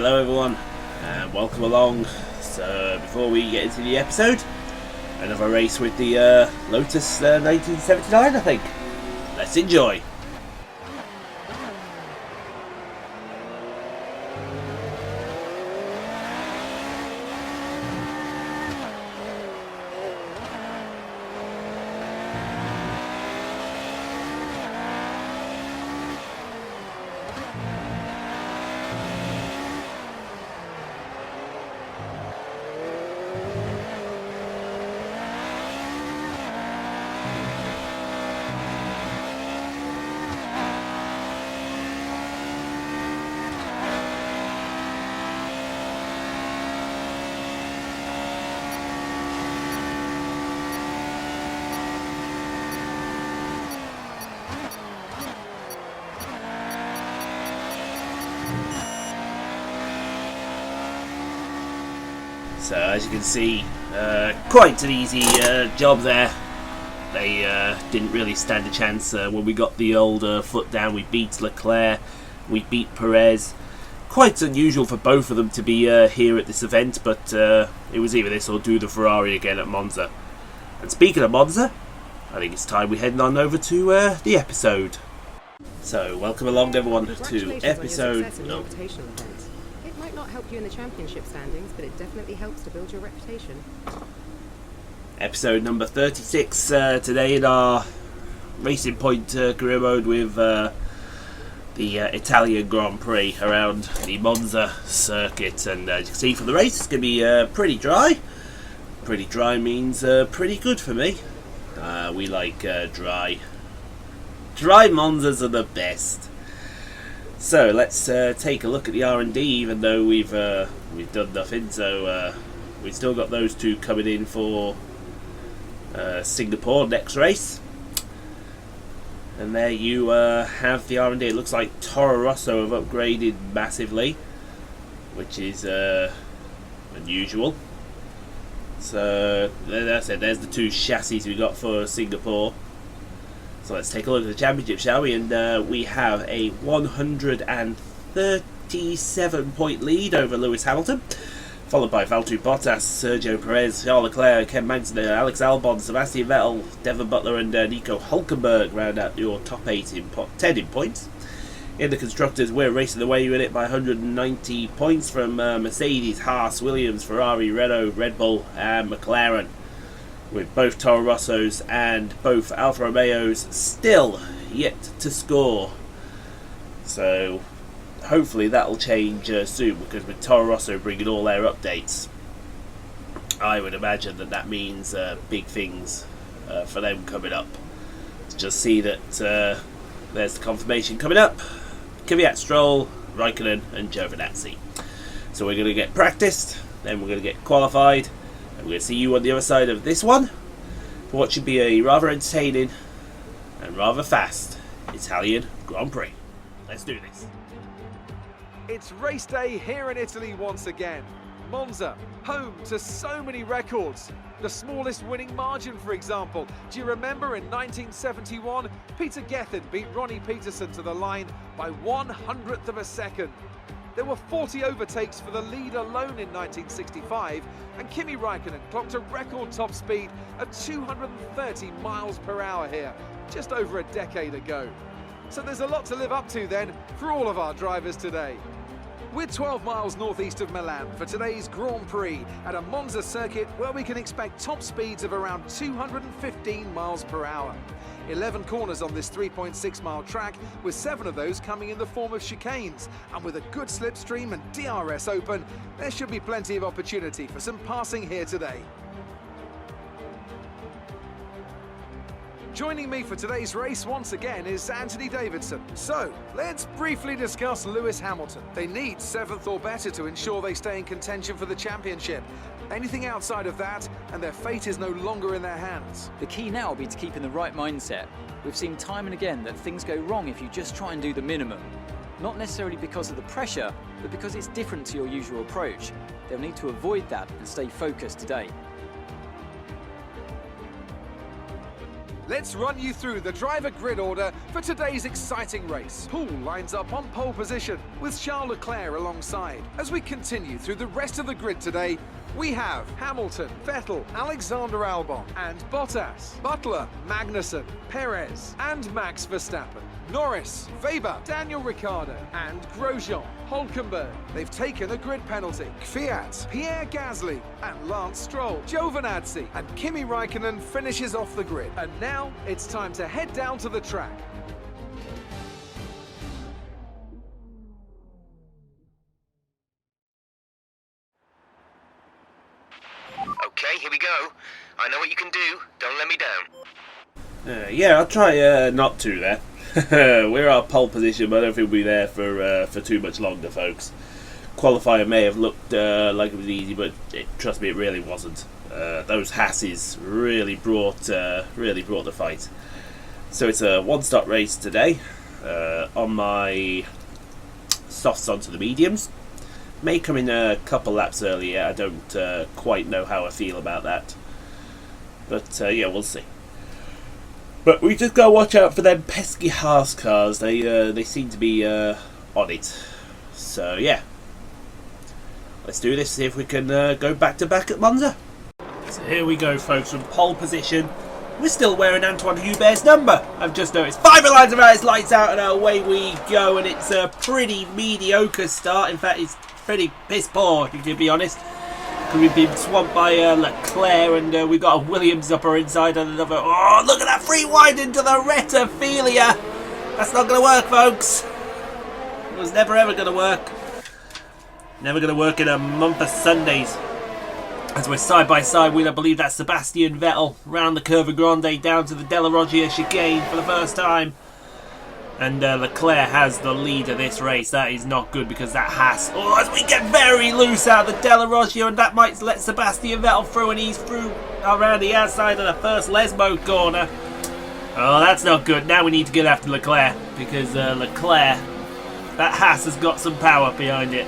Hello everyone, and welcome along. So before we get into the episode, another race with the Lotus 1979, I think. Let's enjoy. So as you can see, quite an easy job there. They didn't really stand a chance when we got the old foot down. We beat Leclerc, we beat Perez. Quite unusual for both of them to be here at this event, but it was either this or do the Ferrari again at Monza. And speaking of Monza, I think it's time we head on over to the episode. So welcome along everyone to episode... It might not help you in the championship standings, but it definitely helps to build your reputation. Episode number 36 today in our Racing Point career mode with the Italian Grand Prix around the Monza circuit. And as you can see from the race, it's going to be pretty dry. Pretty dry means pretty good for me. We like dry. Dry Monzas are the best. So let's take a look at the R&D, even though we've done nothing. So we've still got those two coming in for Singapore next race. And there you have the R&D. It looks like Toro Rosso have upgraded massively, which is unusual. So that's it. There's the two chassis we got for Singapore. So let's take a look at the championship, shall we? And we have a 137 point lead over Lewis Hamilton, followed by Valtteri Bottas, Sergio Perez, Charles Leclerc, Ken Magnussen, Alex Albon, Sebastian Vettel, Devon Butler and Nico Hülkenberg round out your top 10 in points. In the constructors, we're racing away with it by 190 points from Mercedes, Haas, Williams, Ferrari, Renault, Red Bull and McLaren, with both Toro Rossos and both Alfa Romeos still yet to score. So hopefully that'll change soon, because with Toro Rosso bringing all their updates, I would imagine that means big things for them coming up. Just see that there's the confirmation coming up. Kvyat, Stroll, Raikkonen and Giovinazzi. So we're going to get practiced, then we're going to get qualified, and we're going to see you on the other side of this one for what should be a rather entertaining and rather fast Italian Grand Prix. Let's do this. It's race day here in Italy once again. Monza, home to so many records. The smallest winning margin, for example. Do you remember in 1971, Peter Gethin beat Ronnie Peterson to the line by 1/100th of a second. There were 40 overtakes for the lead alone in 1965, and Kimi Raikkonen clocked a record top speed of 230 miles per hour here, just over a decade ago. So there's a lot to live up to then for all of our drivers today. We're 12 miles northeast of Milan for today's Grand Prix at a Monza circuit where we can expect top speeds of around 215 miles per hour. 11 corners on this 3.6 mile track, with 7 of those coming in the form of chicanes, and with a good slipstream and DRS open, there should be plenty of opportunity for some passing here today. Joining me for today's race once again is Anthony Davidson. So, let's briefly discuss Lewis Hamilton. They need 7th or better to ensure they stay in contention for the championship. Anything outside of that, and their fate is no longer in their hands. The key now will be to keep in the right mindset. We've seen time and again that things go wrong if you just try and do the minimum. Not necessarily because of the pressure, but because it's different to your usual approach. They'll need to avoid that and stay focused today. Let's run you through the driver grid order for today's exciting race. Paul lines up on pole position with Charles Leclerc alongside. As we continue through the rest of the grid today, we have Hamilton, Vettel, Alexander Albon and Bottas, Butler, Magnussen, Perez and Max Verstappen, Norris, Weber, Daniel Ricciardo and Grosjean, Hülkenberg. They've taken a grid penalty. Kvyat, Pierre Gasly and Lance Stroll, Giovinazzi and Kimi Raikkonen finishes off the grid. And now it's time to head down to the track. Okay, here we go. I know what you can do. Don't let me down. Yeah, I'll try not to there. We're at pole position, but I don't think we'll be there for too much longer, folks. Qualifier may have looked like it was easy, but trust me, it really wasn't. Those Haases really brought the fight. So it's a one-stop race today. On my softs onto the mediums. May come in a couple laps earlier. I don't quite know how I feel about that, but yeah, we'll see. But we just gotta watch out for them pesky Haas cars. They seem to be on it. So yeah, let's do this. See if we can go back to back at Monza. So here we go, folks. From pole position, we're still wearing Anthoine Hubert's number. I've just noticed 5 lines around his lights out, and away we go. And it's a pretty mediocre start. In fact, it's pretty piss poor, to be honest. We've been swamped by Leclerc, and we've got a Williams upper inside and another. Oh, look at that free wide into the retrophilia. That's not going to work, folks. It was never ever going to work. Never going to work in a month of Sundays. As we're side by side with, I believe that's Sebastian Vettel, round the Curva Grande down to the Della Roggia chicane for the first time. And Leclerc has the lead of this race. That is not good because that Haas. Oh, as we get very loose out of the Della Roggia, and that might let Sebastian Vettel through, and he's through around the outside of the first Lesmo corner. Oh, that's not good. Now we need to get after Leclerc because Leclerc, that Haas has got some power behind it.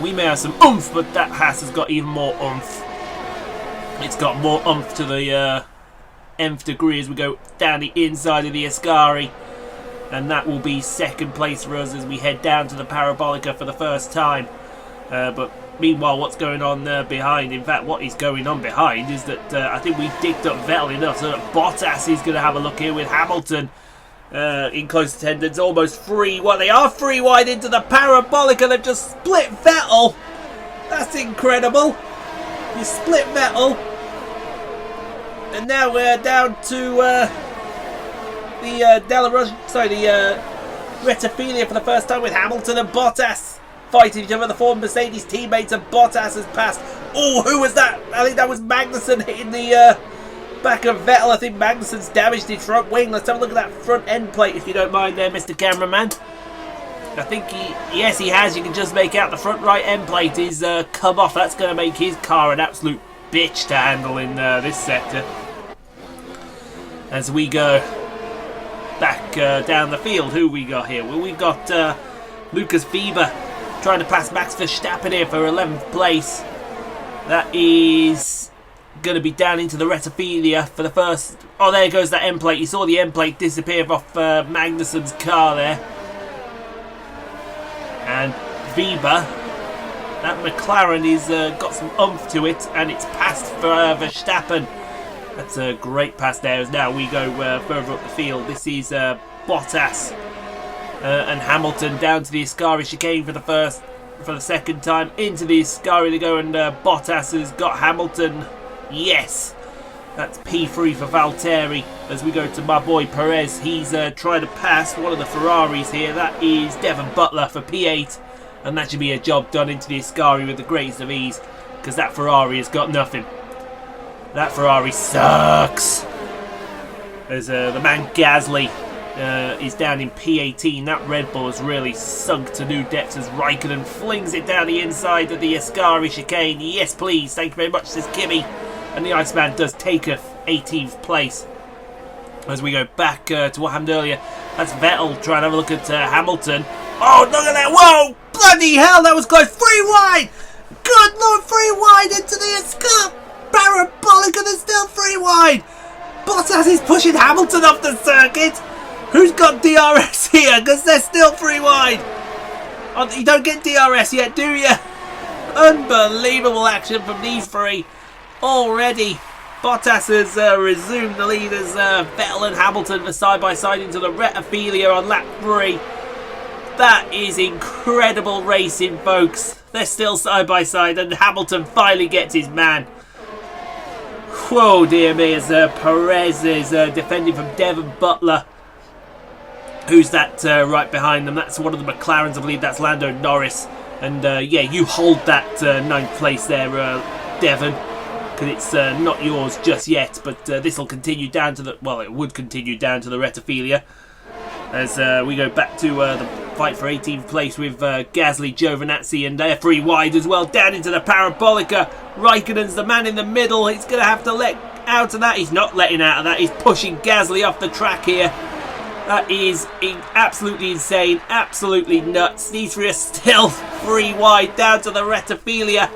We may have some oomph, but that Haas has got even more oomph. It's got more oomph to the nth degree as we go down the inside of the Ascari. And that will be second place for us as we head down to the Parabolica for the first time. But meanwhile, what's going on behind? In fact, what is going on behind is that I think we digged up Vettel enough so that Bottas is going to have a look here with Hamilton in close attendance, almost free. Well, they are free wide into the Parabolica. They've just split Vettel. That's incredible. You split Vettel, and now we're down to the Retrophilia for the first time with Hamilton and Bottas fighting each other. The four Mercedes teammates, and Bottas has passed. Oh, who was that? I think that was Magnussen hitting the back of Vettel. I think Magnussen's damaged his front wing. Let's have a look at that front end plate, if you don't mind there, Mr. Cameraman. I think yes, he has. You can just make out the front right end plate is come off. That's going to make his car an absolute bitch to handle in this sector. As we go back down the field, who we got here? Well, we've got Lucas Weber trying to pass Max Verstappen here for 11th place. That is going to be down into the Retrophilia for the first. Oh, there goes that end plate. You saw the end plate disappear off Magnussen's car there. And Weber, that McLaren is got some oomph to it, and it's passed for Verstappen. That's a great pass there. As now we go further up the field. This is Bottas and Hamilton down to the Ascari chicane for the second time into the Ascari to go, and Bottas has got Hamilton. Yes, that's P3 for Valtteri. As we go to my boy Perez, he's trying to pass one of the Ferraris here. That is Devon Butler for P8, and that should be a job done into the Ascari with the greatest of ease, because that Ferrari has got nothing. That Ferrari sucks. As the man Gasly is down in P18. That Red Bull has really sunk to new depths as Raikkonen flings it down the inside of the Ascari chicane. Yes, please. Thank you very much, says Kimi. And the Iceman does take a 18th place. As we go back to what happened earlier, that's Vettel trying to have a look at Hamilton. Oh, look at that. Whoa! Bloody hell, that was close. Free wide! Good Lord, free wide into the Ascari Parabolica, and it's still free wide. Bottas is pushing Hamilton off the circuit. Who's got DRS here? Because they're still 3 wide. Oh, you don't get DRS yet, do you? Unbelievable action from these 3 already. Bottas has resumed the lead as Vettel and Hamilton are side by side into the Retophilia on lap 3. That is incredible racing, folks. They're still side by side and Hamilton finally gets his man. Whoa, dear me, as Perez is defending from Devon Butler. Who's that right behind them? That's one of the McLarens, I believe that's Lando Norris. And yeah, you hold that 9th place there, Devon. Because it's not yours just yet, but this will continue down to the... Well, it would continue down to the Retophilia. As we go back to the fight for 18th place with Gasly, Giovinazzi, and they're 3 wide as well. Down into the Parabolica. Raikkonen's the man in the middle. He's going to have to let out of that. He's not letting out of that. He's pushing Gasly off the track here. That is absolutely insane. Absolutely nuts. These 3 are still 3 wide down to the Retophilia.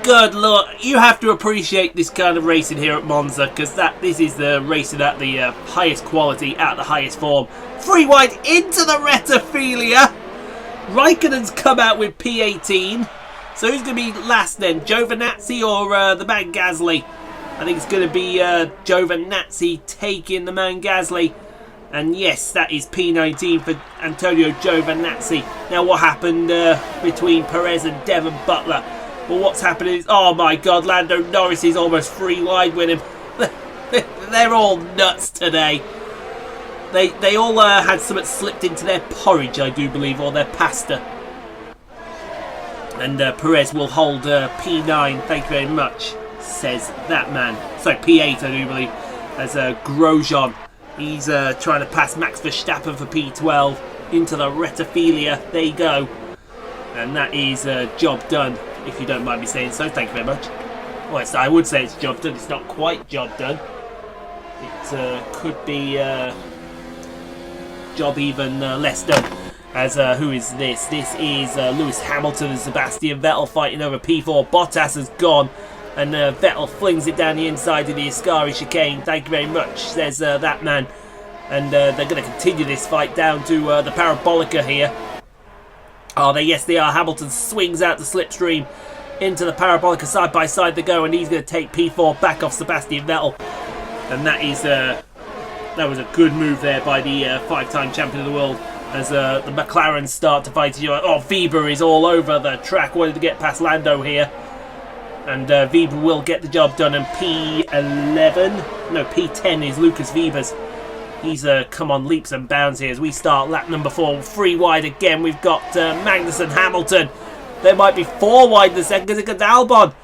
Good lord, you have to appreciate this kind of racing here at Monza, because this is the racing at the highest quality, at the highest form. 3 wide into the Retophilia. Raikkonen's come out with P18. So who's going to be last then? Giovinazzi or the man Gasly? I think it's going to be Giovinazzi taking the man Gasly. And yes, that is P19 for Antonio Giovinazzi. Now what happened between Perez and Devon Butler? Well, what's happening is, oh my god, Lando Norris is almost 3 wide with him. They're all nuts today. They all had something slipped into their porridge, I do believe, or their pasta. And Perez will hold P9, thank you very much, says that man. Sorry, P8, I do believe, as Grosjean. He's trying to pass Max Verstappen for P12 into the Retophilia. There you go. And that is job done, if you don't mind me saying so. Thank you very much. Well, I would say it's job done. It's not quite job done. It could be job even less done. As who is this? This is Lewis Hamilton and Sebastian Vettel fighting over P4. Bottas has gone. And Vettel flings it down the inside of the Ascari chicane. Thank you very much, says that man. And they're going to continue this fight down to the Parabolica here. Oh, yes, they are. Hamilton swings out the slipstream into the Parabolica. Side by side they go, and he's going to take P4 back off Sebastian Vettel. And that is that was a good move there by the 5-time champion of the world. As the McLarens start to fight. Oh, Weber is all over the track, wanted to get past Lando here. And Weber will get the job done. And P10 is Lucas Weber's. He's come on leaps and bounds here as we start lap number 4. 3 wide again. We've got Magnussen, Hamilton. There might be 4 wide in the second because it's Albon.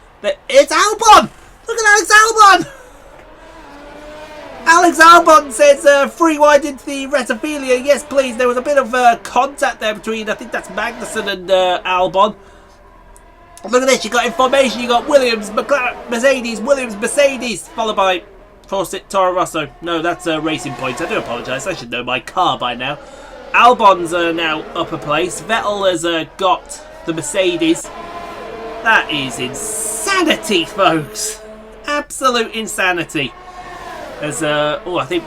It's Albon! Look at Alex Albon! Alex Albon says 3 wide into the Retophilia. Yes, please. There was a bit of contact there between, I think that's Magnussen and Albon. Look at this. You got information. You got Williams, Mercedes, Williams, Mercedes, followed by Toro Rosso. No, that's Racing Point. I do apologise. I should know my car by now. Albon's now upper place. Vettel has got the Mercedes. That is insanity, folks. Absolute insanity. As I think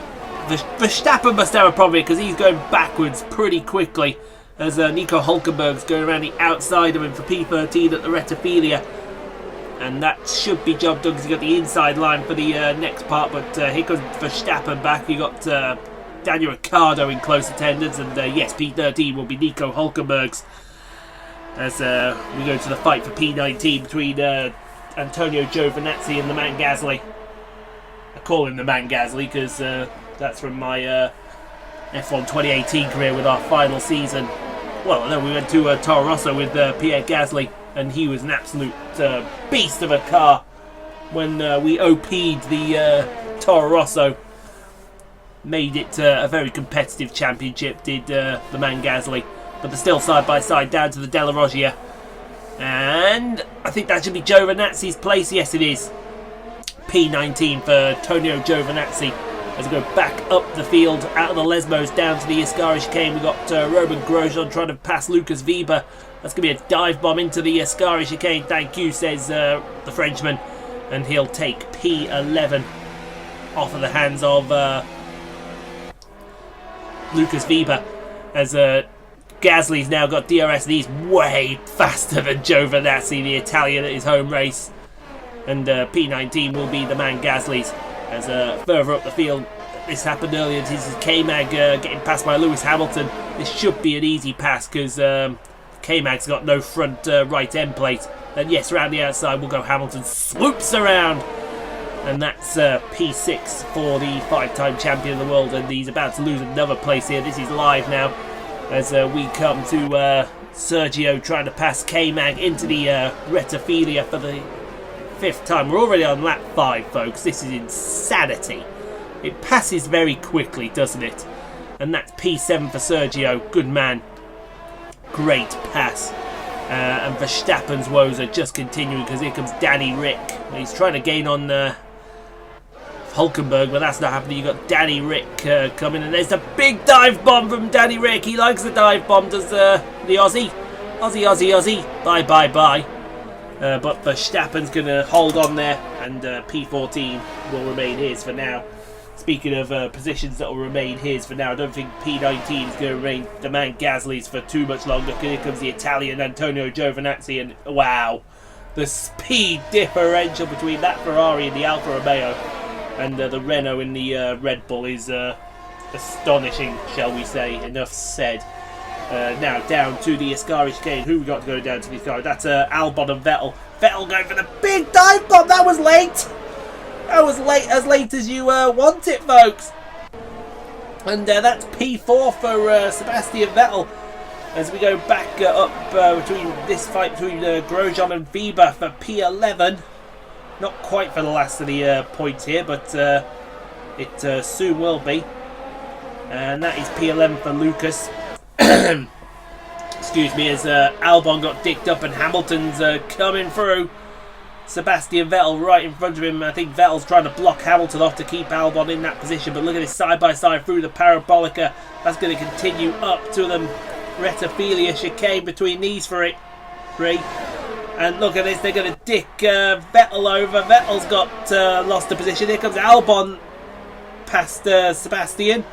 Verstappen must have a problem because he's going backwards pretty quickly. As Nico Hulkenberg's going around the outside of him for P13 at the Retophilia. And that should be job done because you got the inside line for the next part. But here comes Verstappen back. You got Daniel Ricciardo in close attendance. And yes, P13 will be Nico Hulkenberg's. As we go to the fight for P19 between Antonio Giovinazzi and the man Gasly. I call him the man Gasly because that's from my F1 2018 career with our final season. Well, no, we went to Toro Rosso with Pierre Gasly, and he was an absolute beast of a car when we OP'd the Toro Rosso. Made it a very competitive championship, did the man Gasly. But they're still side by side down to the Della Roggia. And I think that should be Giovinazzi's place. Yes, it is. P19 for Antonio Giovinazzi. As we go back up the field, out of the Lesmos, down to the Ascari chicane. We've got Roman Grosjean trying to pass Lucas Weber. That's going to be a dive bomb into the Ascari chicane. Thank you, says the Frenchman. And he'll take P11. off of the hands of Lucas Weber, as Gasly's now got DRS and he's way faster than Giovinazzi, the Italian, at his home race. And P19 will be the man Gasly's, as further up the field. This happened earlier. This is K-Mag getting passed by Lewis Hamilton. This should be an easy pass because K-Mag's got no front right end plate. And yes, around the outside will go Hamilton. Swoops around. And that's P6 for the 5-time champion of the world. And he's about to lose another place here. This is live now as we come to Sergio trying to pass K-Mag into the Rettifilia for the 5th time. We're already on lap 5, folks. This is insanity. It passes very quickly, doesn't it? And that's P7 for Sergio. Good man. Great pass. And Verstappen's woes are just continuing because here comes Danny Rick. He's trying to gain on Hulkenberg, but that's not happening. You've got Danny Rick coming, and there's a big dive bomb from Danny Rick. He likes the dive bomb, does the Aussie. Aussie. Bye. But Verstappen's going to hold on there, and P14 will remain his for now. Speaking of positions that will remain his for now, I don't think P19 is going to remain the man Gasly's for too much longer. Here comes the Italian Antonio Giovinazzi, and wow, the speed differential between that Ferrari and the Alfa Romeo and the Renault in the Red Bull is astonishing, shall we say. Enough said. Now down to the Ascari chicane. Who we got to go down to the Ascari? That's Albon and Vettel. Vettel going for the big dive bomb. That was late. That was as late as you want it, folks. And that's P4 for Sebastian Vettel. As we go back up between this fight between Grosjean and Weber for P11. Not quite for the last of the points here, but it soon will be. And that is P11 for Lucas. Excuse me, as Albon got dicked up and Hamilton's coming through. Sebastian Vettel right in front of him. I think Vettel's trying to block Hamilton off to keep Albon in that position, but look at this side-by-side through the Parabolica. That's going to continue up to the Rettifilia chicane between these three. And look at this, they're going to dick Vettel over. Vettel's got lost the position. Here comes Albon past Sebastian.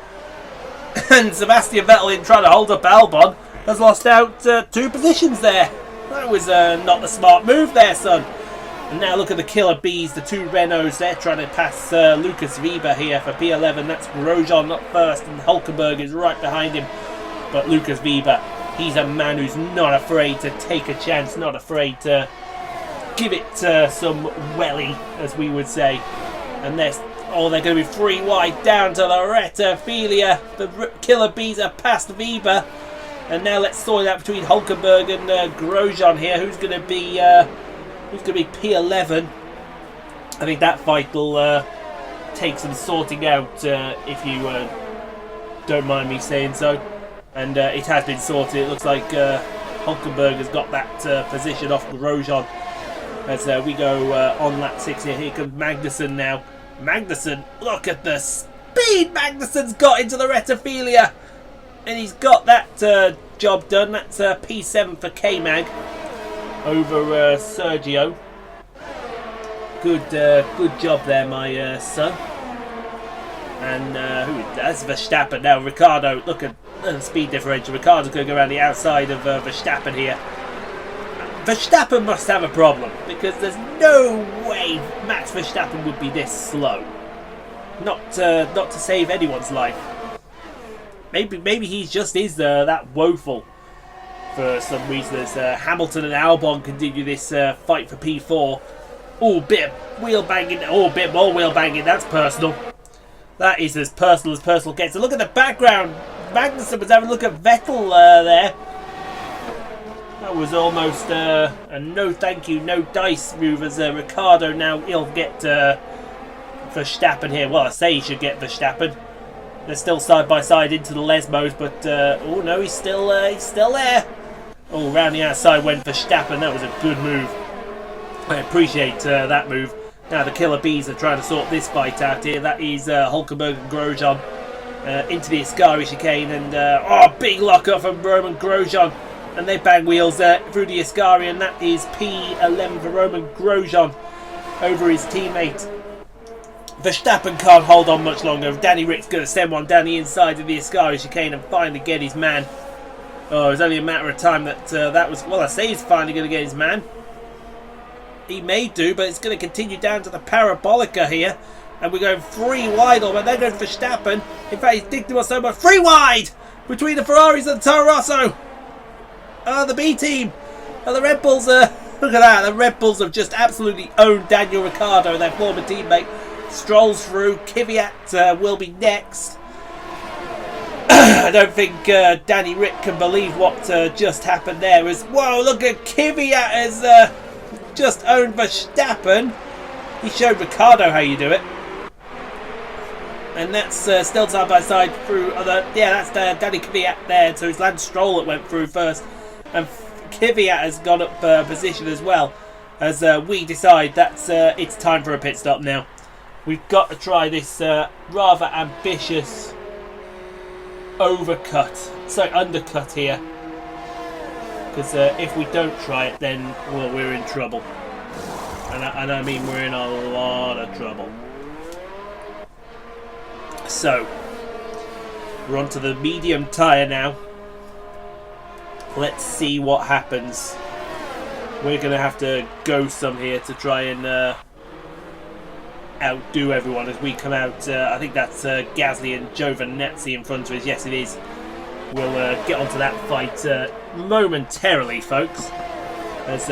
And Sebastian Vettel, in trying to hold up Albon, has lost out 2 positions there. That was not a smart move there, son. And now look at the killer bees, the 2 Renaults. They're trying to pass Lucas Weber here for P11. That's Grosjean up first, and Hulkenberg is right behind him. But Lucas Weber, he's a man who's not afraid to take a chance, not afraid to give it some welly, as we would say. And they're going to be 3 wide down to the Rettifilia. The killer bees are past Weber. And now let's sort it out between Hulkenberg and Grosjean here. Who's going to be P11? I think that fight will take some sorting out, if you don't mind me saying so. And it has been sorted. It looks like Hulkenberg has got that position off Grosjean. As we go on lap 6 here. Here comes Magnussen now. Magnussen, look at the speed Magnussen's got into the Rettifilia. And he's got that job done. That's P7 for K-Mag over Sergio. Good job there, my son. And that's Verstappen now. Ricciardo, look at the speed differential. Ricciardo's going to go around the outside of Verstappen here. Verstappen must have a problem, because there's no way Max Verstappen would be this slow. Not to save anyone's life. Maybe he just is that woeful for some reason. As Hamilton and Albon continue this fight for P4. Oh, bit of wheel banging. Oh, a bit more wheel banging. That's personal. That is as personal gets. And look at the background. Magnussen was having a look at Vettel there. That was almost a no thank you, no dice move, as Ricciardo now he'll get Verstappen here. Well, I say he should get Verstappen. They're still side by side into the Lesmos, but oh no, he's still there. Oh, round the outside went Verstappen. That was a good move. I appreciate that move. Now the killer bees are trying to sort this fight out here. That is Hulkenberg and Grosjean into the Ascari chicane, and big lock-up from Roman Grosjean. And they bang wheels through the Ascari, and that is P11 for Roman Grosjean over his teammate Verstappen can't hold on much longer. Danny Rick's going to send one down the inside of the Ascari chicane and finally get his man. Oh, it was only a matter of time that was... Well, I say he's finally going to get his man. He may do, but it's going to continue down to the Parabolica here. And we're going 3 wide, but then goes Verstappen. In fact, he's digged him us so much. 3 wide! Between the Ferraris and the Toro Rosso. The B team. And the Red Bulls look at that. The Red Bulls have just absolutely owned Daniel Ricciardo, their former teammate. Strolls through. Kvyat will be next. I don't think Danny Rick can believe what just happened there. Whoa, look at Kvyat has just owned Verstappen. He showed Ricciardo how you do it. And that's still side by side through that's Danny Kvyat there. So it's Lance Stroll that went through first. And Kvyat has gone up position as well. As we decide that's it's time for a pit stop now. We've got to try this rather ambitious undercut here. Because if we don't try it, then well, we're in trouble. And I mean we're in a lot of trouble. So, we're onto the medium tyre now. Let's see what happens. We're going to have to go some here to try and outdo everyone as we come out. I think that's Gasly and Giovinazzi in front of us. Yes, it is. We'll get onto that fight momentarily, folks. As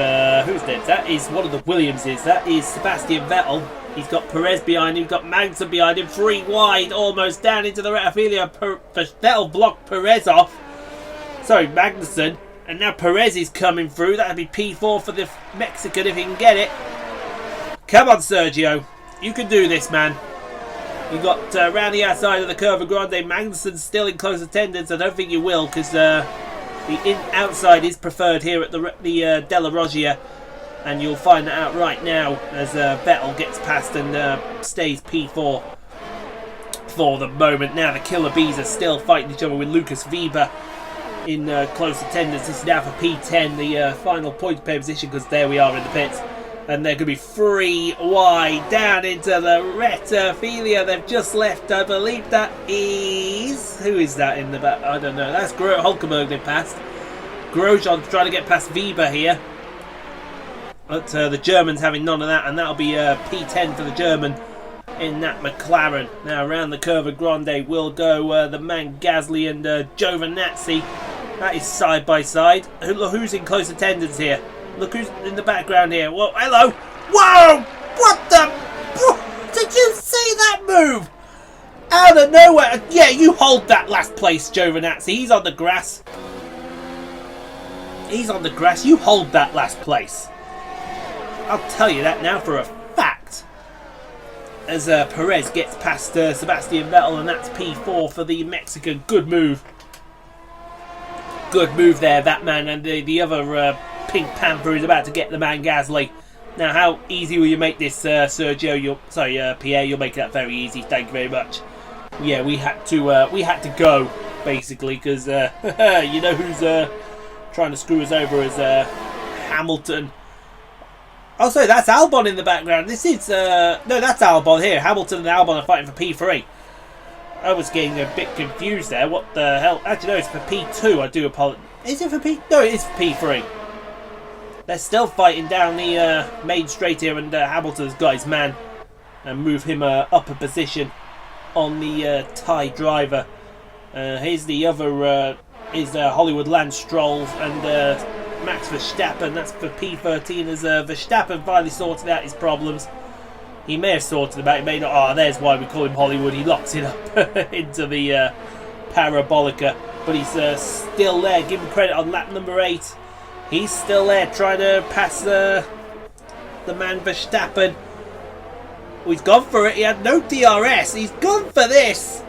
who's that? That is one of the Williamses. That is Sebastian Vettel. He's got Perez behind him. He's got Magnussen behind him. 3 wide, almost down into the Retifilia. Vettel blocked Perez off. Sorry, Magnussen. And now Perez is coming through. That'll be P4 for the Mexican if he can get it. Come on, Sergio. You can do this, man. You got round the outside of the Curva Grande. Magnussen's still in close attendance. I don't think you will, because the outside is preferred here at the Della Roggia. And you'll find that out right now as Vettel gets past and stays P4 for the moment. Now the Killer Bees are still fighting each other with Lucas Weber in close attendance. This is now for P10, the final point pay position, because there we are in the pits. And they're going to be 3 wide down into the Retifilia. They've just left, I believe that is... Who is that in the back? I don't know. That's Hulkenberg they passed. Grosjean's trying to get past Weber here. But the German's having none of that, and that'll be P10 for the German in that McLaren. Now around the Curva Grande will go the man Gasly and Giovinazzi. That is side by side. Who's in close attendance here? Look who's in the background here. Whoa, hello! Whoa! What the... Did you see that move? Out of nowhere. Yeah, you hold that last place, Giovinazzi. He's on the grass. He's on the grass. You hold that last place. I'll tell you that now for a fact. As Perez gets past Sebastian Vettel, and that's P4 for the Mexican. Good move. Good move there, that man. And the other Pink Panther is about to get the man Gasly. Now, how easy will you make this, Sergio? Pierre, you'll make that very easy. Thank you very much. Yeah, we had to go, basically, because you know who's trying to screw us over is Hamilton. Oh, sorry, that's Albon in the background. This is... no, that's Albon here. Hamilton and Albon are fighting for P3. I was getting a bit confused there. What the hell? Actually, no, it's for P2. I do apologize. Is it for P... No, it is for P3. They're still fighting down the main straight here, and Hamilton's got his man. And move him up a position on the Thai driver. Here's the other... is Hollywood Lance Stroll and... Max Verstappen, that's for P13 as Verstappen finally sorted out his problems. He may have sorted them out, he may not. Oh, there's why we call him Hollywood. He locks it up into the Parabolica. But he's still there. Give him credit on lap number 8. He's still there trying to pass the man Verstappen. Oh, he's gone for it. He had no DRS. He's gone for this.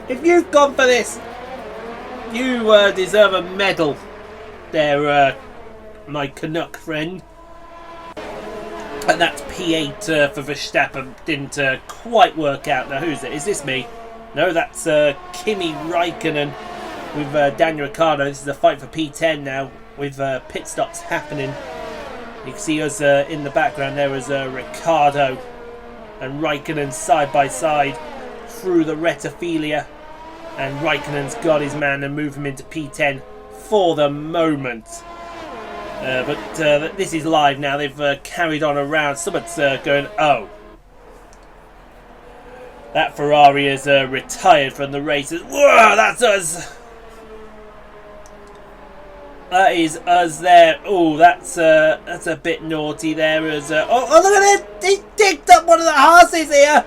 If you've gone for this, you deserve a medal. There, my Canuck friend. And that's P8 for Verstappen. Didn't quite work out. Now, who's it? Is this me? No, that's Kimi Räikkönen with Daniel Ricciardo. This is a fight for P10 now with pit stops happening. You can see us in the background there as Ricciardo and Raikkonen side by side through the retophilia, and Raikkonen's got his man and move him into P10 for the moment. But this is live now. They've carried on around. Someone's going, oh, that Ferrari has retired from the races. Whoa, that's us. That is us there. Oh, that's a bit naughty there. Oh, look at it! He digged up one of the Haases here.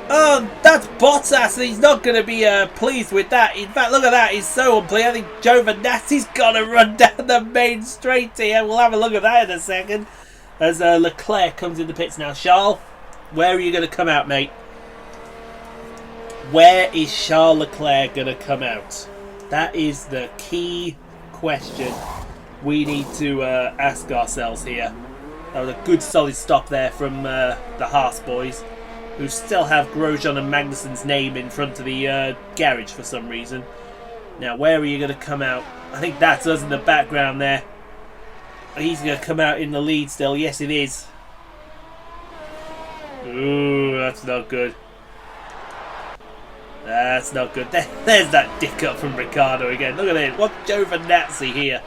Oh, that's Bottas. He's not going to be pleased with that. In fact, look at that. He's so unpleased. I think Giovanazzi's got to run down the main straight here. We'll have a look at that in a second. As Leclerc comes in the pits now. Charles, where are you going to come out, mate? Where is Charles Leclerc going to come out? That is the key question we need to ask ourselves here. That was a good solid stop there from the Haas boys, who still have Grosjean and Magnussen's name in front of the garage for some reason. Now, where are you going to come out? I think that's us in the background there. He's going to come out in the lead still. Yes, it is. Ooh, that's not good. That's not good. There's that dick up from Ricciardo again. Look at it. What's Giovinazzi here?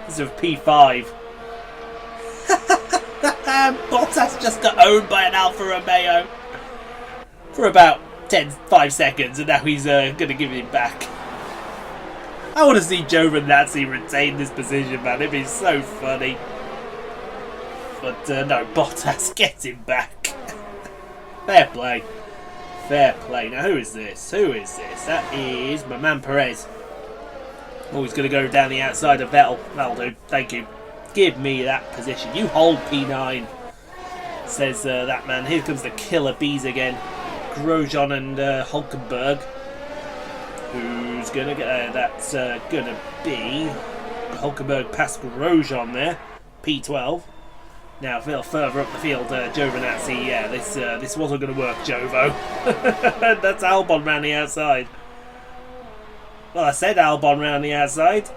This is P5. Bottas just got owned by an Alfa Romeo for about 5 seconds, and now he's going to give it back. I want to see Giovinazzi retain this position, man. It'd be so funny. But no, Bottas gets him back. Fair play. Fair play. Now, who is this? Who is this? That is my man Perez. Oh, he's going to go down the outside of Vettel. That'll do. Thank you. Give me that position. You hold P9, says that man. Here comes the killer bees again. Grosjean and Hulkenberg. Who's going to get that's going to be Hulkenberg past Grosjean there. P12. Now, a little further up the field, Giovinazzi. Yeah, this wasn't going to work, Jovo. That's Albon round the outside. Well, I said Albon round the outside.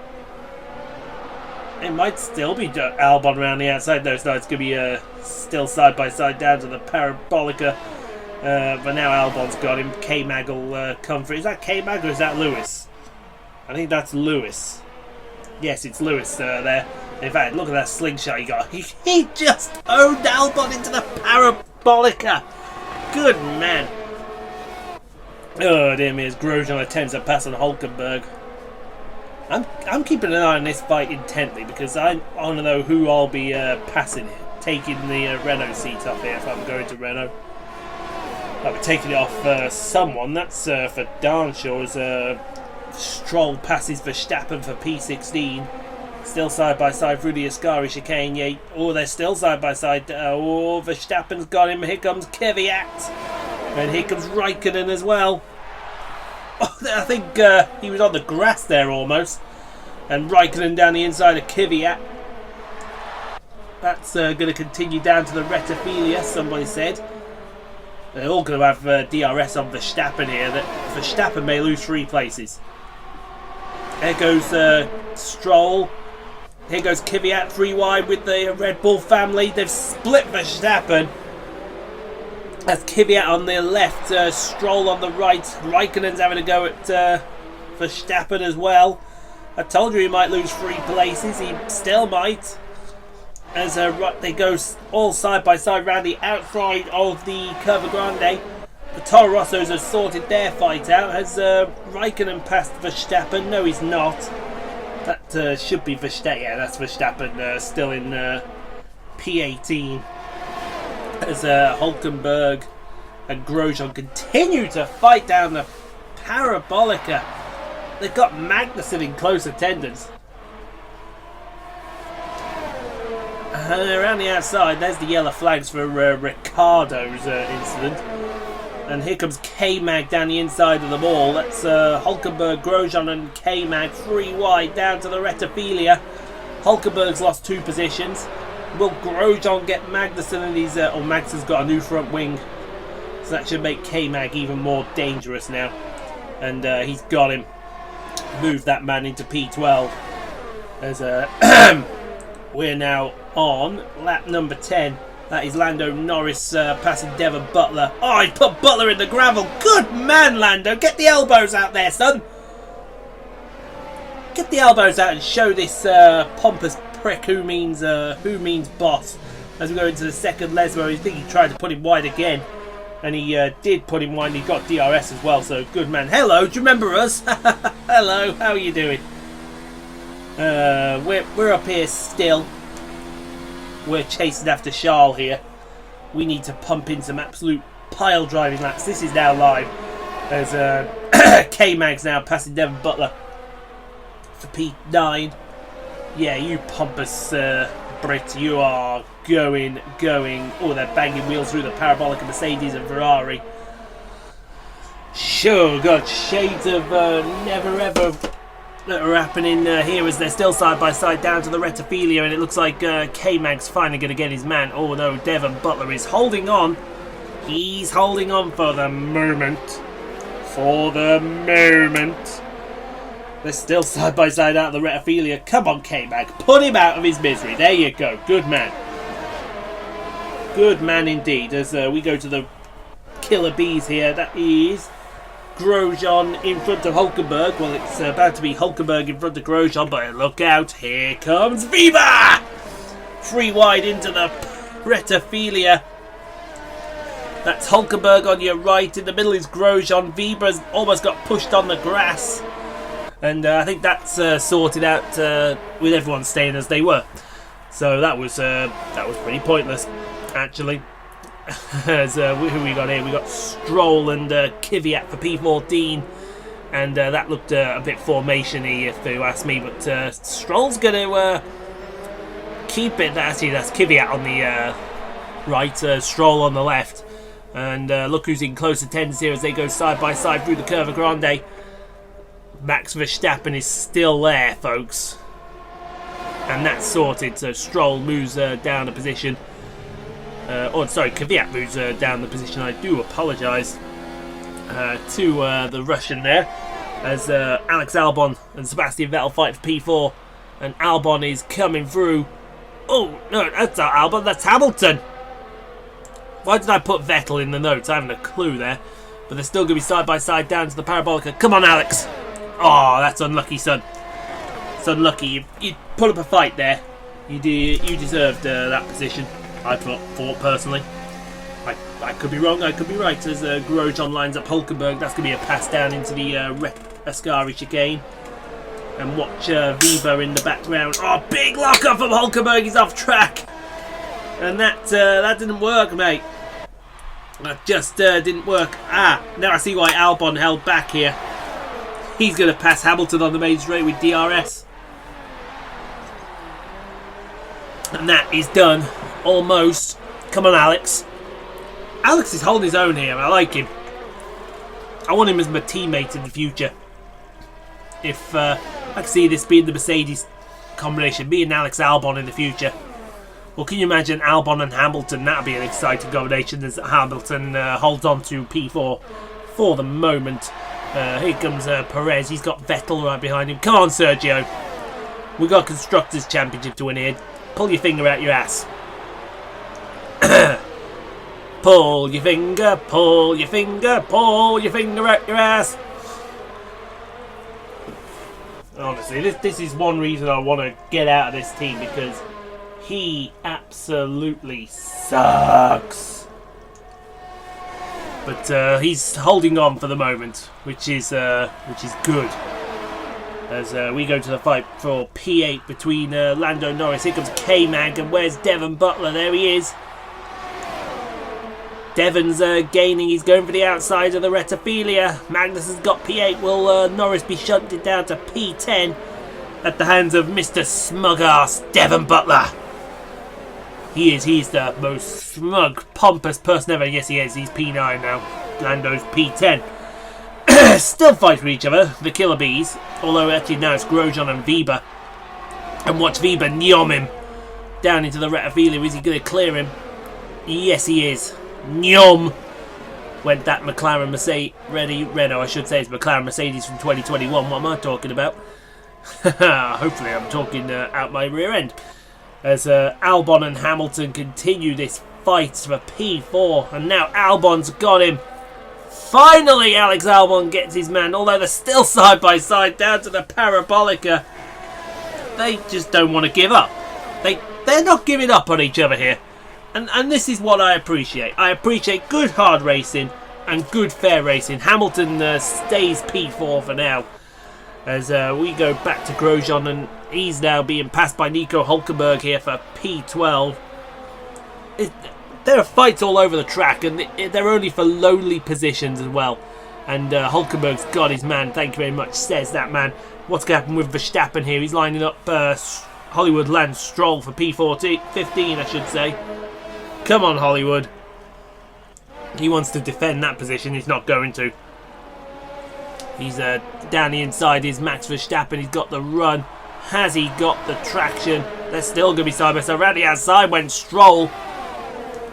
It might still be Albon round the outside. No, it's not. It's going to be still side by side down to the Parabolica. But now Albon's got him. K-Mag will come for. Is that K-Mag or is that Lewis? I think that's Lewis. Yes, it's Lewis there. In fact, look at that slingshot he got. He just owned Albon into the Parabolica. Good man. Oh, dear me, as Grosjean attempts a pass on Hulkenberg. I'm keeping an eye on this fight intently because I want to know who I'll be passing, taking the Renault seat off here if I'm going to Renault. I'll be taking it off someone. That's for Darnshaw as Stroll passes Verstappen for P16. Still side by side through the Ascari chicane. Yeah, oh, they're still side by side. Oh, Verstappen's got him. Here comes Kvyat. And here comes Raikkonen as well. Oh, I think he was on the grass there almost. And Raikkonen down the inside of Kvyat. That's going to continue down to the retophilia, somebody said. They're all going to have DRS on Verstappen here. That Verstappen may lose 3 places. There goes Stroll. Here goes Kvyat 3 wide with the Red Bull family. They've split Verstappen. That's Kvyat on the left, Stroll on the right. Raikkonen's having a go at Verstappen as well. I told you he might lose 3 places. He still might. As they go all side by side round the outside of the Curva Grande. The Toro Rossos have sorted their fight out. Has Raikkonen passed Verstappen? No, he's not. That should be Verstappen. Yeah, that's Verstappen still in P18. As Hulkenberg and Grosjean continue to fight down the Parabolica. They've got Magnussen in close attendance. Around the outside, there's the yellow flags for Ricciardo's incident. And here comes K-Mag down the inside of the ball. That's Hulkenberg, Grosjean and K-Mag 3 wide down to the retophilia. Hulkenberg's lost 2 positions. Will Grosjean get Magnussen and his... Magnussen's got a new front wing. So that should make K-Mag even more dangerous now. And he's got him. Moved that man into P12. As we're now on lap number 10. That is Lando Norris passing Devon Butler. Oh, he put Butler in the gravel. Good man, Lando. Get the elbows out there, son. Get the elbows out and show this pompous prick who means boss. As we go into the second les where I think he tried to put him wide again. And he did put him wide. He got DRS as well, so good man. Hello, do you remember us? Hello, how are you doing? We're up here still. We're chasing after Charles here. We need to pump in some absolute pile driving laps. This is now live. There's K-Mag's now passing Devon Butler for P9. Yeah, you pompous Brit, you are going. Oh, they're banging wheels through the parabolic of Mercedes and Ferrari. Sure, God, shades of never ever that are happening here as they're still side by side down to the Retophilia, and it looks like K-Mag's finally going to get his man. Oh no, Devon Butler is holding on. He's holding on for the moment. For the moment. They're still side by side out of the Retophilia. Come on, K-Mag, put him out of his misery. There you go, good man. Good man indeed. As we go to the killer bees here, that is Grosjean in front of Hulkenberg. Well, it's about to be Hulkenberg in front of Grosjean, but look out, here comes Weber! Free wide into the Retophilia. That's Hulkenberg on your right. In the middle is Grosjean. Weber's almost got pushed on the grass. And I think that's sorted out with everyone staying as they were. So that was pretty pointless, actually. As who we got here? We got Stroll and Kvyat for P14, and that looked a bit formation-y, if you ask me. But Stroll's going to keep it. Actually, that's Kvyat on the right, Stroll on the left, and look who's in close attendance here as they go side by side through the Curva Grande. Max Verstappen is still there, folks, and that's sorted. So Stroll moves down a position. Kvyat moves down the position. I do apologise to the Russian there, as Alex Albon and Sebastian Vettel fight for P4, and Albon is coming through. Oh no, that's not Albon, that's Hamilton. Why did I put Vettel in the notes? I haven't a clue there, but they're still going to be side by side down to the Parabolica. Come on, Alex. Oh, that's unlucky, son. It's unlucky. You put up a fight there. You deserved that position, I thought personally. I could be wrong, I could be right. As Grosjean lines up Hulkenberg, that's going to be a pass down into the Ascari chicane. And watch Weber in the background. Oh, big lock-up from Hulkenberg, he's off track. And that didn't work, mate. That just didn't work. Ah, now I see why Albon held back here. He's going to pass Hamilton on the main straight with DRS. And that is done. Almost. Come on, Alex. Alex is holding his own here. I like him. I want him as my teammate in the future. If I can see this being the Mercedes combination, me and Alex Albon in the future. Well, can you imagine Albon and Hamilton? That would be an exciting combination as Hamilton holds on to P4 for the moment. Here comes Perez. He's got Vettel right behind him. Come on, Sergio. We've got Constructors' Championship to win here. Pull your finger out your ass. Pull your finger, pull your finger, pull your finger out your ass. Honestly, this is one reason I want to get out of this team, because he absolutely sucks. But he's holding on for the moment, which is good. As we go to the fight for P8 between Lando Norris. Here comes K-Mag, and where's Devon Butler? There he is. Devon's gaining. He's going for the outside of the Retophilia. Magnus has got P8. Will Norris be shunted down to P10 at the hands of Mr. Smug-ass Devon Butler? He's the most smug, pompous person ever. Yes, he is. He's P9 now. Lando's P10. Still fight for each other, the Killer Bees. Although actually now it's Grosjean and Weber. And watch Weber nyom him down into the Retophilia. Is he going to clear him? Yes, he is. Nyom! Went that McLaren Mercedes. Renault, I should say. It's McLaren Mercedes from 2021. What am I talking about? Hopefully I'm talking out my rear end. As Albon and Hamilton continue this fights for P4, and now Albon's got him. Finally, Alex Albon gets his man, although they're still side by side down to the Parabolica. They just don't want to give up. They're not giving up on each other here. And this is what I appreciate. I appreciate good hard racing and good fair racing. Hamilton stays P4 for now. As we go back to Grosjean, and he's now being passed by Nico Hülkenberg here for P12. There are fights all over the track, and they're only for lowly positions as well. And Hülkenberg's got his man, thank you very much, says that man. What's going to happen with Verstappen here? He's lining up Hollywood Lance Stroll for P15, I should say. Come on, Hollywood. He wants to defend that position. He's not going to. He's down the inside is Max Verstappen. He's got the run. Has he got the traction? They're still going to be side by side. Around the outside went Stroll.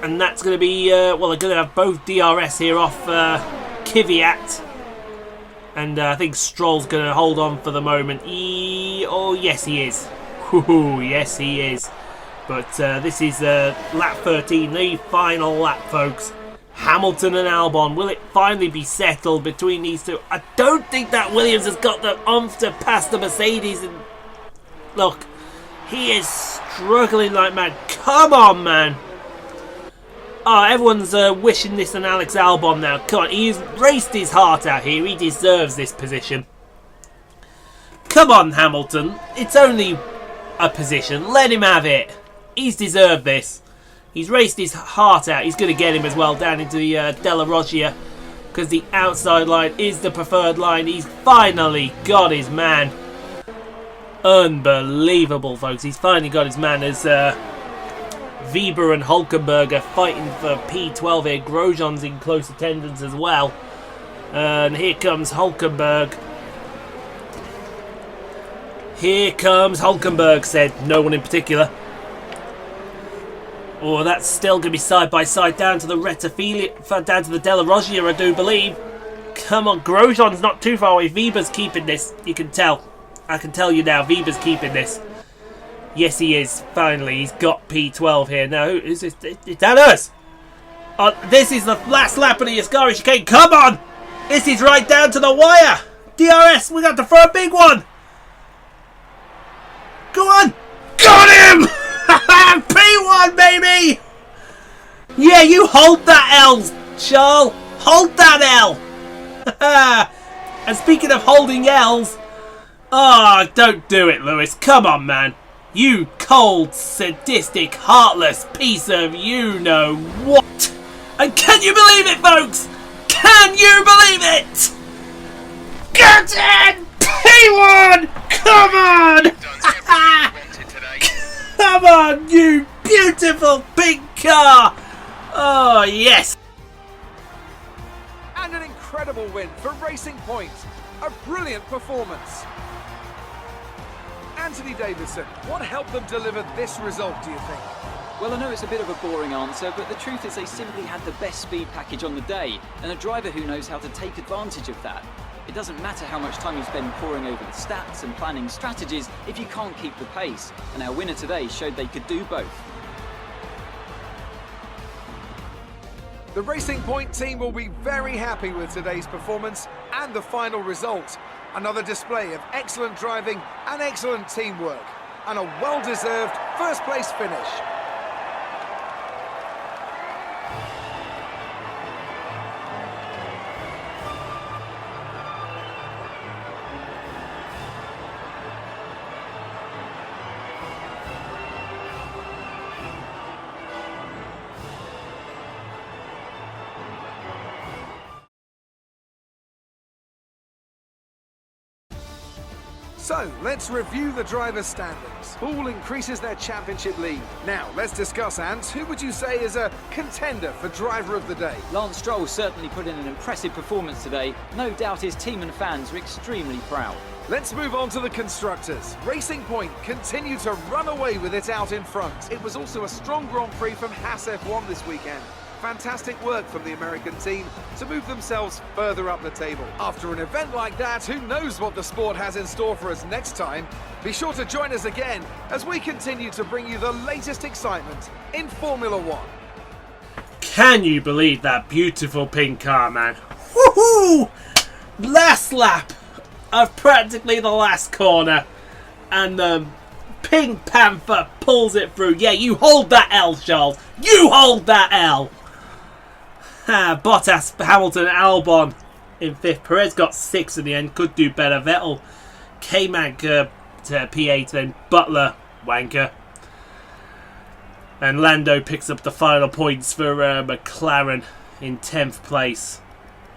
And that's going to be... well, they're going to have both DRS here off Kvyat. And I think Stroll's going to hold on for the moment. Oh, yes, he is. Ooh, yes, he is. But this is lap 13, the final lap, folks. Hamilton and Albon. Will it finally be settled between these two? I don't think that Williams has got the oomph to pass the Mercedes. And look, he is struggling like mad. Come on, man. Oh, everyone's wishing this on Alex Albon now. Come on, he's raced his heart out here. He deserves this position. Come on, Hamilton. It's only a position. Let him have it. He's deserved this. He's raced his heart out. He's going to get him as well down into the Della Roggia, because the outside line is the preferred line. He's finally got his man. Unbelievable, folks. He's finally got his man as Weber and Hülkenberg are fighting for P12 here. Grosjean's in close attendance as well. And here comes Hülkenberg. Here comes Hülkenberg, said no one in particular. Oh, that's still going to be side by side down to the Rettifilia, down to the Della Roggia, I do believe. Come on, Grosjean's not too far away. Weber's keeping this. You can tell. I can tell you now, Weber's keeping this. Yes, he is. Finally, he's got P12 here. Now, who is this? It's us. Oh, this is the last lap of the Ascari chicane. Come on! This is right down to the wire. DRS, we got to throw a big one. Go on! Got him! P1, baby! Yeah, you hold that L, Charles. Hold that L. And speaking of holding L's, oh, don't do it, Lewis. Come on, man. You cold, sadistic, heartless piece of you-know-what. And can you believe it, folks? Can you believe it? Get in! P1! Come on! Come on, you beautiful pink car! Oh, yes! And an incredible win for Racing Point. A brilliant performance. Anthony Davidson, what helped them deliver this result, do you think? Well, I know it's a bit of a boring answer, but the truth is they simply had the best speed package on the day, and a driver who knows how to take advantage of that. It doesn't matter how much time you spend poring over the stats and planning strategies if you can't keep the pace, and our winner today showed they could do both. The Racing Point team will be very happy with today's performance and the final result. Another display of excellent driving and excellent teamwork, and a well-deserved first-place finish. So, let's review the drivers' standings. All increases their championship lead. Now, let's discuss, Ant. Who would you say is a contender for driver of the day? Lance Stroll certainly put in an impressive performance today. No doubt his team and fans are extremely proud. Let's move on to the constructors. Racing Point continued to run away with it out in front. It was also a strong Grand Prix from Haas F1 this weekend. Fantastic work from the American team to move themselves further up the table. After an event like that, who knows what the sport has in store for us next time? Be sure to join us again as we continue to bring you the latest excitement in Formula One. Can you believe that beautiful pink car, man? Woohoo! Last lap of practically the last corner, and the Pink Panther pulls it through. Yeah, you hold that L, Charles. You hold that L. Bottas, Hamilton, Albon in 5th. Perez got 6th in the end. Could do better. Vettel, K-Mag to P8, then Butler, wanker. And Lando picks up the final points for McLaren in 10th place.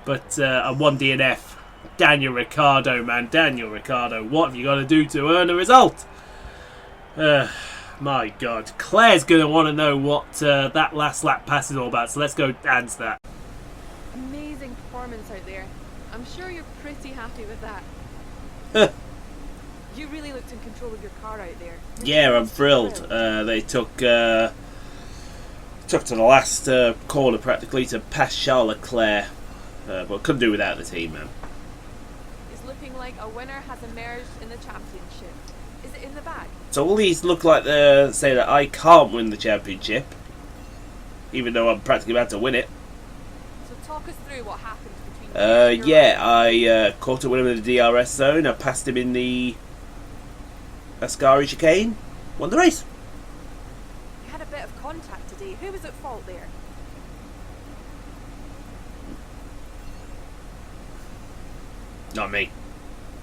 But a 1 DNF. Daniel Ricciardo, man. Daniel Ricciardo. What have you got to do to earn a result? My God. Claire's going to want to know what that last lap pass is all about. So let's go answer that. Amazing performance out there. I'm sure you're pretty happy with that. You really looked in control of your car out there. Yeah, I'm thrilled. They took to the last corner practically to pass Charles Leclerc. But couldn't do without the team, man. It's looking like a winner has emerged in the championship. Is it in the bag? So all these look like they say that I can't win the championship, even though I'm practically about to win it. So talk us through what happened between I caught up with him in the DRS zone. I passed him in the Ascari chicane. Won the race. You had a bit of contact today. Who was at fault there? Not me.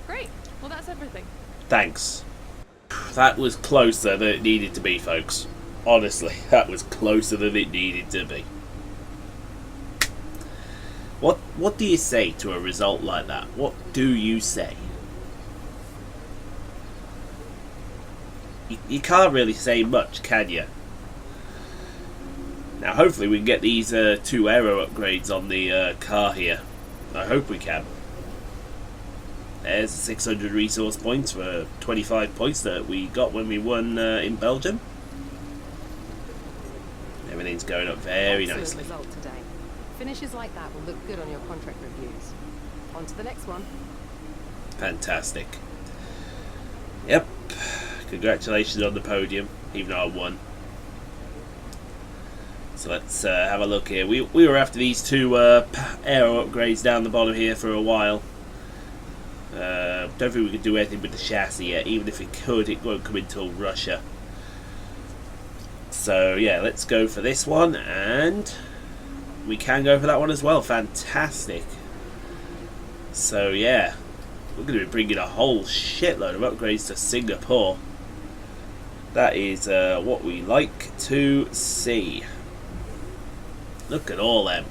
Great. Well, that's everything. Thanks. That was closer than it needed to be, folks. Honestly, that was closer than it needed to be. What do you say to a result like that? What do you say? You can't really say much, can you? Now, hopefully we can get these 2 aero upgrades on the car here. I hope we can. There's 600 resource points for 25 points that we got when we won in Belgium. Everything's going up very Excellent nicely. result today. Finishes like that will look good on your contract reviews. On to the next one. Fantastic. Yep. Congratulations on the podium, even though I won. So let's have a look here. We were after these 2 aero upgrades down the bottom here for a while. Don't think we could do anything with the chassis yet. Even if we could, it won't come until Russia. So yeah, let's go for this one, and we can go for that one as well. Fantastic. So yeah, we're going to be bringing a whole shitload of upgrades to Singapore. That is what we like to see. Look at all them.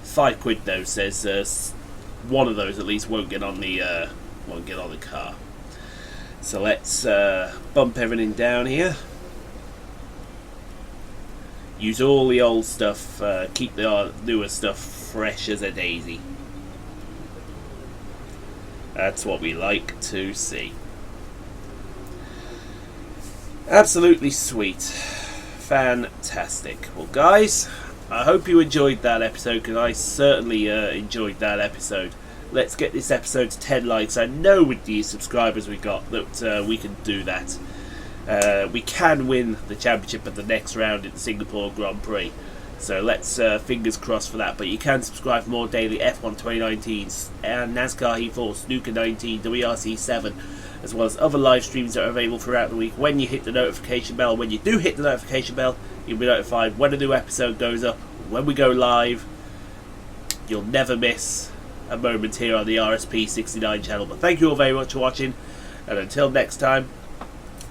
£5 though says one of those at least won't get on the car. So let's bump everything down here. Use all the old stuff. Keep the newer stuff fresh as a daisy. That's what we like to see. Absolutely sweet. Fantastic. Well, guys, I hope you enjoyed that episode, because I certainly enjoyed that episode. Let's get this episode to 10 likes. I know with the subscribers we got that we can do that. We can win the championship at the next round at the Singapore Grand Prix. So let's fingers crossed for that. But you can subscribe for more daily F1 2019, NASCAR Heat 4, Snooker 19, WRC 7, as well as other live streams that are available throughout the week. When you hit the notification bell, when you do hit the notification bell, you'll be notified when a new episode goes up, when we go live. You'll never miss a moment here on the RSP69 channel. But thank you all very much for watching, and until next time,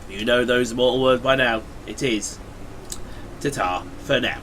you know those immortal words by now. It is ta-ta for now.